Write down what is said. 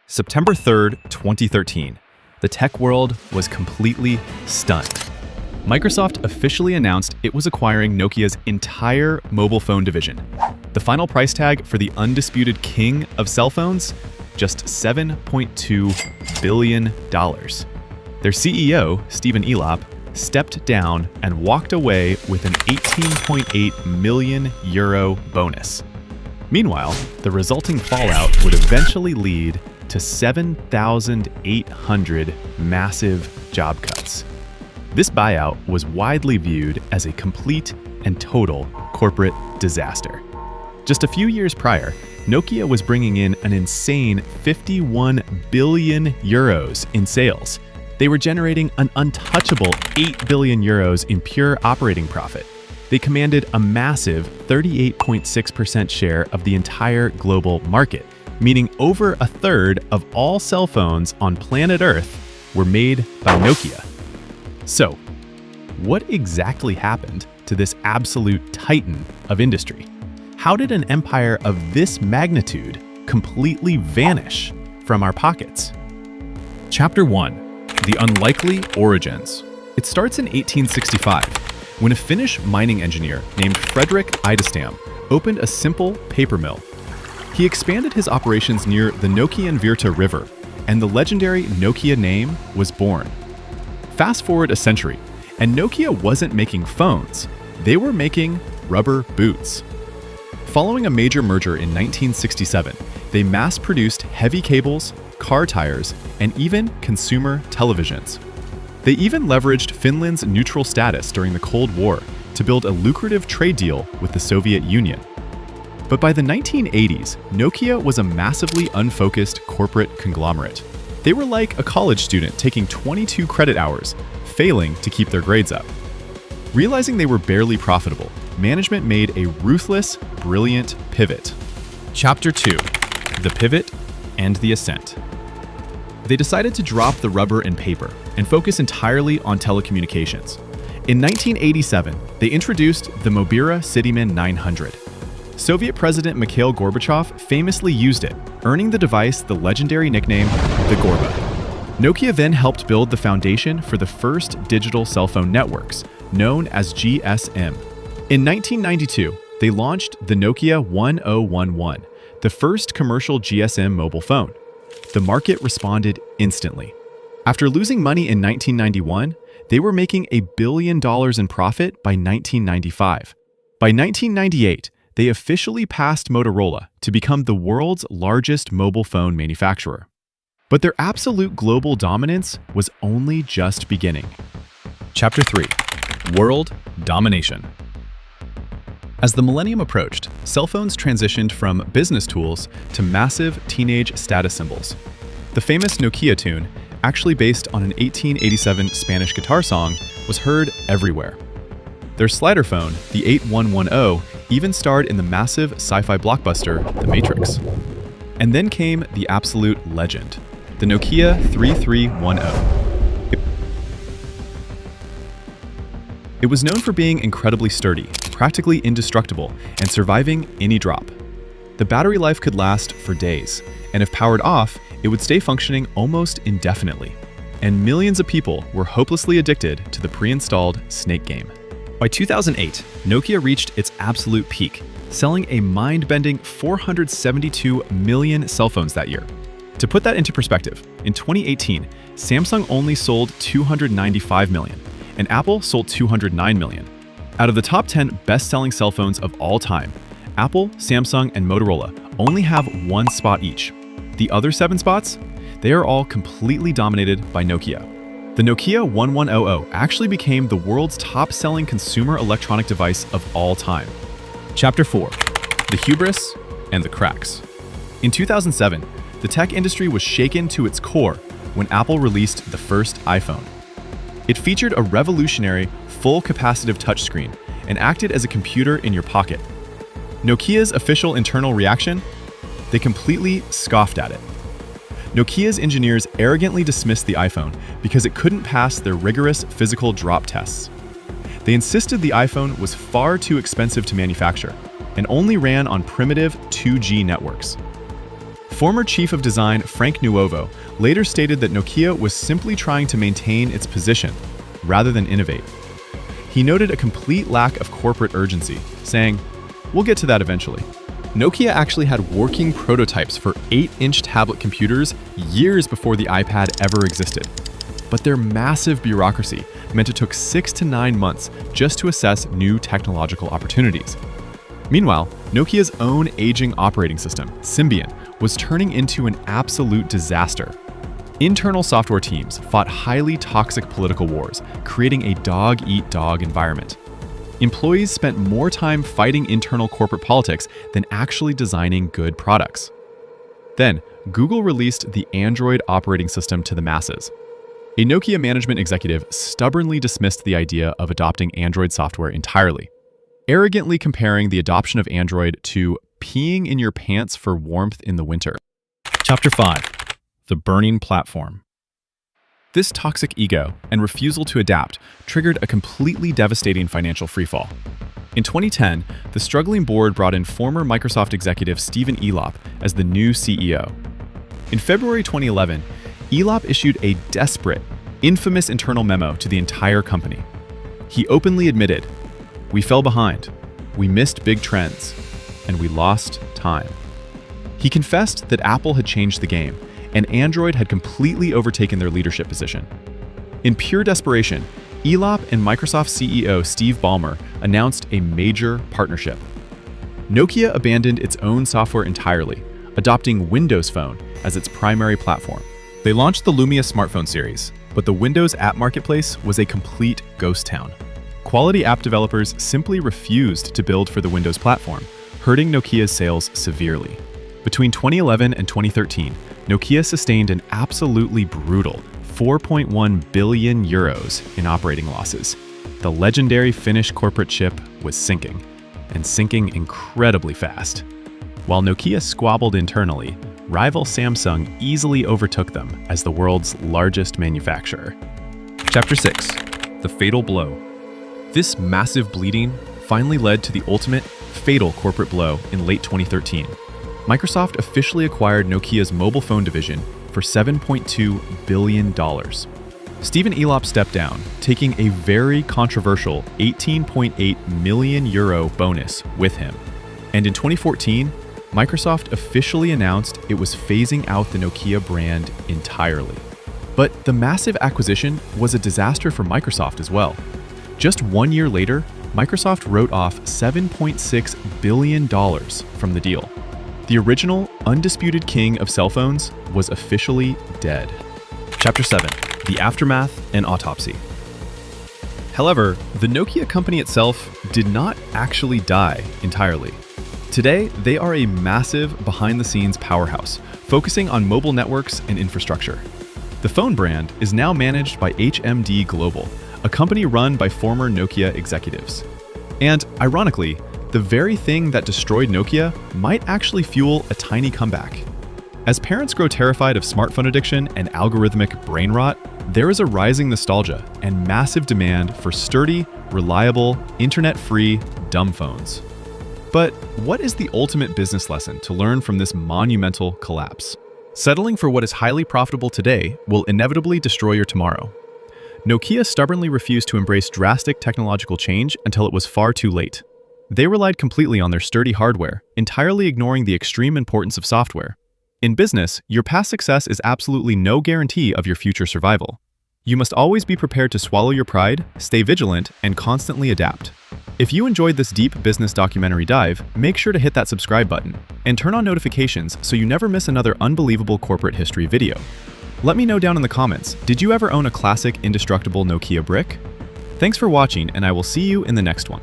September 3rd, 2013. The tech world was completely stunned. Microsoft officially announced it was acquiring Nokia's entire mobile phone division. The final price tag for the undisputed king of cell phones? Just $7.2 billion. Their CEO, Stephen Elop, stepped down and walked away with an €18.8 million bonus. Meanwhile, the resulting fallout would eventually lead to 7,800 massive job cuts. This buyout was widely viewed as a complete and total corporate disaster. Just a few years prior, Nokia was bringing in an insane 51 billion euros in sales. They were generating an untouchable 8 billion euros in pure operating profit. They commanded a massive 38.6% share of the entire global market, meaning over a third of all cell phones on planet Earth were made by Nokia. So, what exactly happened to this absolute titan of industry? How did an empire of this magnitude completely vanish from our pockets? Chapter 1. The Unlikely Origins. It starts in 1865, when a Finnish mining engineer named Frederick Idestam opened a simple paper mill. He expanded his operations near the Nokian Virta River, and the legendary Nokia name was born. Fast forward a century, and Nokia wasn't making phones, they were making rubber boots. Following a major merger in 1967, they mass-produced heavy cables, car tires, and even consumer televisions. They even leveraged Finland's neutral status during the Cold War to build a lucrative trade deal with the Soviet Union. But by the 1980s, Nokia was a massively unfocused corporate conglomerate. They were like a college student taking 22 credit hours, failing to keep their grades up. Realizing they were barely profitable, management made a ruthless, brilliant pivot. Chapter 2. The Pivot and the Ascent. They decided to drop the rubber and paper and focus entirely on telecommunications. In 1987, they introduced the Mobira Cityman 900. Soviet President Mikhail Gorbachev famously used it, earning the device the legendary nickname, the Gorba. Nokia then helped build the foundation for the first digital cell phone networks, known as GSM. In 1992, they launched the Nokia 1011, the first commercial GSM mobile phone. The market responded instantly. After losing money in 1991, they were making $1 billion in profit by 1995. By 1998, they officially passed Motorola to become the world's largest mobile phone manufacturer. But their absolute global dominance was only just beginning. Chapter 3. World Domination. As the millennium approached, cell phones transitioned from business tools to massive teenage status symbols. The famous Nokia tune, actually based on an 1887 Spanish guitar song, was heard everywhere. Their slider phone, the 8110, even starred in the massive sci-fi blockbuster, The Matrix. And then came the absolute legend, the Nokia 3310. It was known for being incredibly sturdy, practically indestructible, and surviving any drop. The battery life could last for days, and if powered off, it would stay functioning almost indefinitely. And millions of people were hopelessly addicted to the pre-installed Snake game. By 2008, Nokia reached its absolute peak, selling a mind-bending 472 million cell phones that year. To put that into perspective, in 2018, Samsung only sold 295 million, and Apple sold 209 million. Out of the top 10 best-selling cell phones of all time, Apple, Samsung, and Motorola only have one spot each. The other 7 spots? They are all completely dominated by Nokia. The Nokia 1100 actually became the world's top-selling consumer electronic device of all time. Chapter 4. The Hubris and the Cracks. In 2007, the tech industry was shaken to its core when Apple released the first iPhone. It featured a revolutionary, full capacitive touchscreen and acted as a computer in your pocket. Nokia's official internal reaction? They completely scoffed at it. Nokia's engineers arrogantly dismissed the iPhone because it couldn't pass their rigorous physical drop tests. They insisted the iPhone was far too expensive to manufacture and only ran on primitive 2G networks. Former chief of design Frank Nuovo later stated that Nokia was simply trying to maintain its position rather than innovate. He noted a complete lack of corporate urgency, saying, "We'll get to that eventually." Nokia actually had working prototypes for 8-inch tablet computers years before the iPad ever existed. But their massive bureaucracy meant it took 6 to 9 months just to assess new technological opportunities. Meanwhile, Nokia's own aging operating system, Symbian, was turning into an absolute disaster. Internal software teams fought highly toxic political wars, creating a dog-eat-dog environment. Employees spent more time fighting internal corporate politics than actually designing good products. Then, Google released the Android operating system to the masses. A Nokia management executive stubbornly dismissed the idea of adopting Android software entirely, arrogantly comparing the adoption of Android to peeing in your pants for warmth in the winter. Chapter 5: The Burning Platform. This toxic ego and refusal to adapt triggered a completely devastating financial freefall. In 2010, the struggling board brought in former Microsoft executive Stephen Elop as the new CEO. In February 2011, Elop issued a desperate, infamous internal memo to the entire company. He openly admitted, "We fell behind, we missed big trends, and we lost time." He confessed that Apple had changed the game, and Android had completely overtaken their leadership position. In pure desperation, Elop and Microsoft CEO Steve Ballmer announced a major partnership. Nokia abandoned its own software entirely, adopting Windows Phone as its primary platform. They launched the Lumia smartphone series, but the Windows app marketplace was a complete ghost town. Quality app developers simply refused to build for the Windows platform, hurting Nokia's sales severely. Between 2011 and 2013, Nokia sustained an absolutely brutal 4.1 billion euros in operating losses. The legendary Finnish corporate ship was sinking, and sinking incredibly fast. While Nokia squabbled internally, rival Samsung easily overtook them as the world's largest manufacturer. Chapter 6: The Fatal Blow. This massive bleeding finally led to the ultimate, fatal corporate blow in late 2013. Microsoft officially acquired Nokia's mobile phone division for $7.2 billion. Stephen Elop stepped down, taking a very controversial 18.8 million euro bonus with him. And in 2014, Microsoft officially announced it was phasing out the Nokia brand entirely. But the massive acquisition was a disaster for Microsoft as well. Just 1 year later, Microsoft wrote off $7.6 billion from the deal. The original, undisputed king of cell phones was officially dead. Chapter 7: The Aftermath and Autopsy. However, the Nokia company itself did not actually die entirely. Today, they are a massive behind-the-scenes powerhouse, focusing on mobile networks and infrastructure. The phone brand is now managed by HMD Global, a company run by former Nokia executives. And ironically, the very thing that destroyed Nokia might actually fuel a tiny comeback. As parents grow terrified of smartphone addiction and algorithmic brain rot, there is a rising nostalgia and massive demand for sturdy, reliable, internet-free, dumb phones. But what is the ultimate business lesson to learn from this monumental collapse? Settling for what is highly profitable today will inevitably destroy your tomorrow. Nokia stubbornly refused to embrace drastic technological change until it was far too late. They relied completely on their sturdy hardware, entirely ignoring the extreme importance of software. In business, your past success is absolutely no guarantee of your future survival. You must always be prepared to swallow your pride, stay vigilant, and constantly adapt. If you enjoyed this deep business documentary dive, make sure to hit that subscribe button and turn on notifications so you never miss another unbelievable corporate history video. Let me know down in the comments, did you ever own a classic indestructible Nokia brick? Thanks for watching, and I will see you in the next one.